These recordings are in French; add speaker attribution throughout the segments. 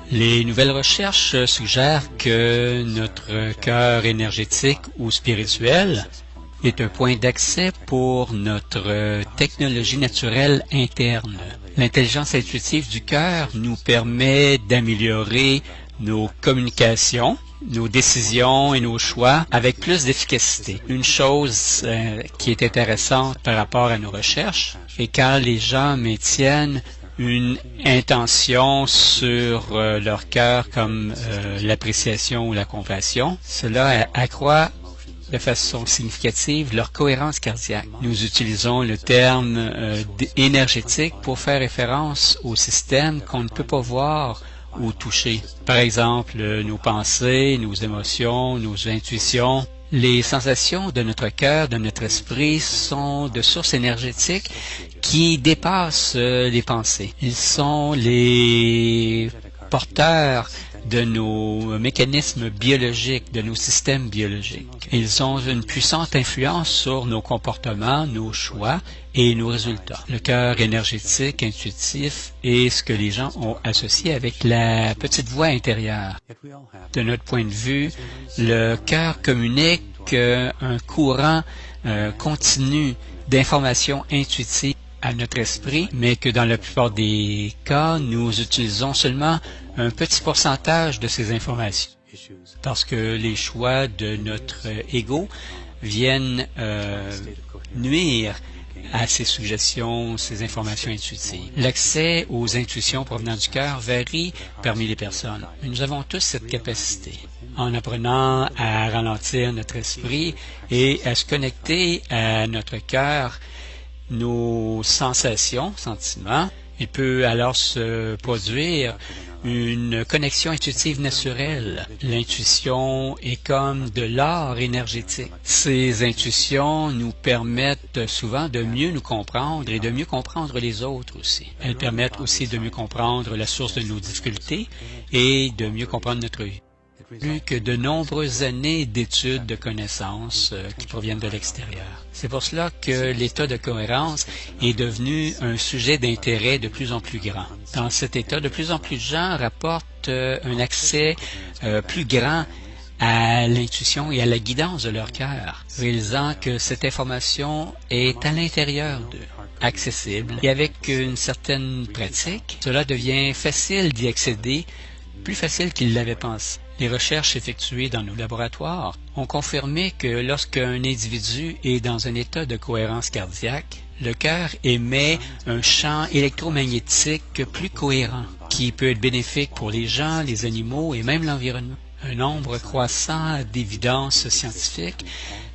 Speaker 1: Les nouvelles recherches suggèrent que notre cœur énergétique ou spirituel est un point d'accès pour notre technologie naturelle interne. L'intelligence intuitive du cœur nous permet d'améliorer nos communications, nos décisions et nos choix avec plus d'efficacité. Une chose qui est intéressante par rapport à nos recherches est quand les gens maintiennent une intention sur leur cœur comme l'appréciation ou la compassion, cela accroît de façon significative leur cohérence cardiaque. Nous utilisons le terme énergétique pour faire référence au système qu'on ne peut pas voir ou toucher. Par exemple, nos pensées, nos émotions, nos intuitions. Les sensations de notre cœur, de notre esprit sont de sources énergétiques qui dépassent les pensées. Ils sont les porteurs de nos mécanismes biologiques, de nos systèmes biologiques. Ils ont une puissante influence sur nos comportements, nos choix et nos résultats. Le cœur énergétique, intuitif est ce que les gens ont associé avec la petite voix intérieure. De notre point de vue, le cœur communique un courant continu d'informations intuitives à notre esprit, mais que dans la plupart des cas, nous utilisons seulement un petit pourcentage de ces informations. Parce que les choix de notre ego viennent nuire à ces suggestions, ces informations intuitives. L'accès aux intuitions provenant du cœur varie parmi les personnes. Mais nous avons tous cette capacité. En apprenant à ralentir notre esprit et à se connecter à notre cœur, nos sensations, sentiments, il peut alors se produire une connexion intuitive naturelle. L'intuition est comme de l'or énergétique. Ces intuitions nous permettent souvent de mieux nous comprendre et de mieux comprendre les autres aussi. Elles permettent aussi de mieux comprendre la source de nos difficultés et de mieux comprendre notre vie. Plus que de nombreuses années d'études, de connaissances qui proviennent de l'extérieur. C'est pour cela que l'état de cohérence est devenu un sujet d'intérêt de plus en plus grand. Dans cet état, de plus en plus de gens rapportent un accès plus grand à l'intuition et à la guidance de leur cœur, réalisant que cette information est à l'intérieur d'eux, accessible. Et avec une certaine pratique, cela devient facile d'y accéder, plus facile qu'ils l'avaient pensé. Les recherches effectuées dans nos laboratoires ont confirmé que lorsqu'un individu est dans un état de cohérence cardiaque, le cœur émet un champ électromagnétique plus cohérent, qui peut être bénéfique pour les gens, les animaux et même l'environnement. Un nombre croissant d'évidences scientifiques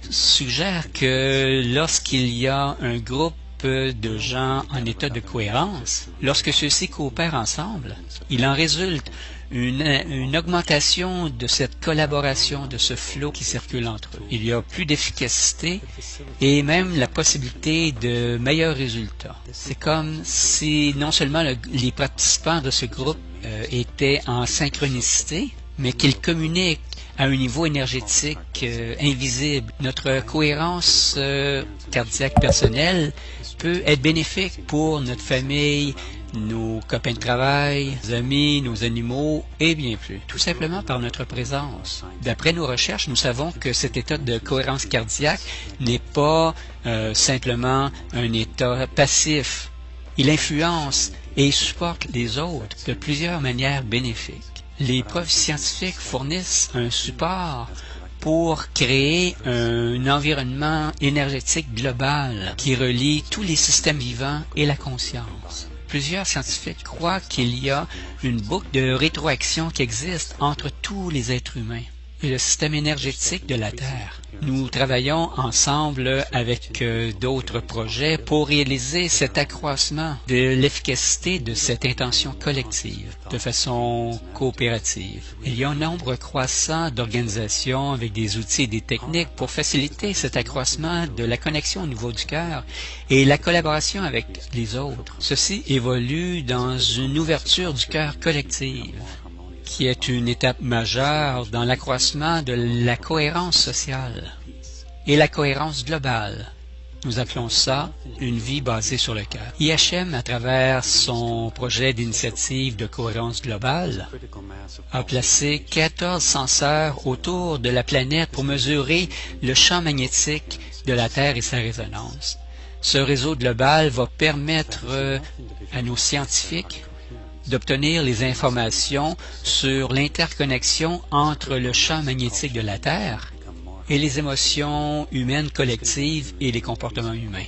Speaker 1: suggère que lorsqu'il y a un groupe de gens en état de cohérence, lorsque ceux-ci coopèrent ensemble, il en résulte une augmentation de cette collaboration, de ce flot qui circule entre eux. Il y a plus d'efficacité et même la possibilité de meilleurs résultats. C'est comme si non seulement les participants de ce groupe étaient en synchronicité, mais qu'ils communiquent à un niveau énergétique invisible. Notre cohérence cardiaque personnelle peut être bénéfique pour notre famille, nos copains de travail, nos amis, nos animaux et bien plus, tout simplement par notre présence. D'après nos recherches, nous savons que cet état de cohérence cardiaque n'est pas simplement un état passif. Il influence et supporte les autres de plusieurs manières bénéfiques. Les preuves scientifiques fournissent un support pour créer un environnement énergétique global qui relie tous les systèmes vivants et la conscience. Plusieurs scientifiques croient qu'il y a une boucle de rétroaction qui existe entre tous les êtres humains et le système énergétique de la Terre. Nous travaillons ensemble avec d'autres projets pour réaliser cet accroissement de l'efficacité de cette intention collective de façon coopérative. Il y a un nombre croissant d'organisations avec des outils et des techniques pour faciliter cet accroissement de la connexion au niveau du cœur et la collaboration avec les autres. Ceci évolue dans une ouverture du cœur collective, qui est une étape majeure dans l'accroissement de la cohérence sociale et la cohérence globale Nous appelons ça une vie basée sur le cœur. IHM, à travers son projet d'initiative de cohérence globale, a placé 14 senseurs autour de la planète pour mesurer le champ magnétique de la Terre et sa résonance. Ce réseau global va permettre à nos scientifiques d'obtenir les informations sur l'interconnexion entre le champ magnétique de la Terre et les émotions humaines collectives et les comportements humains.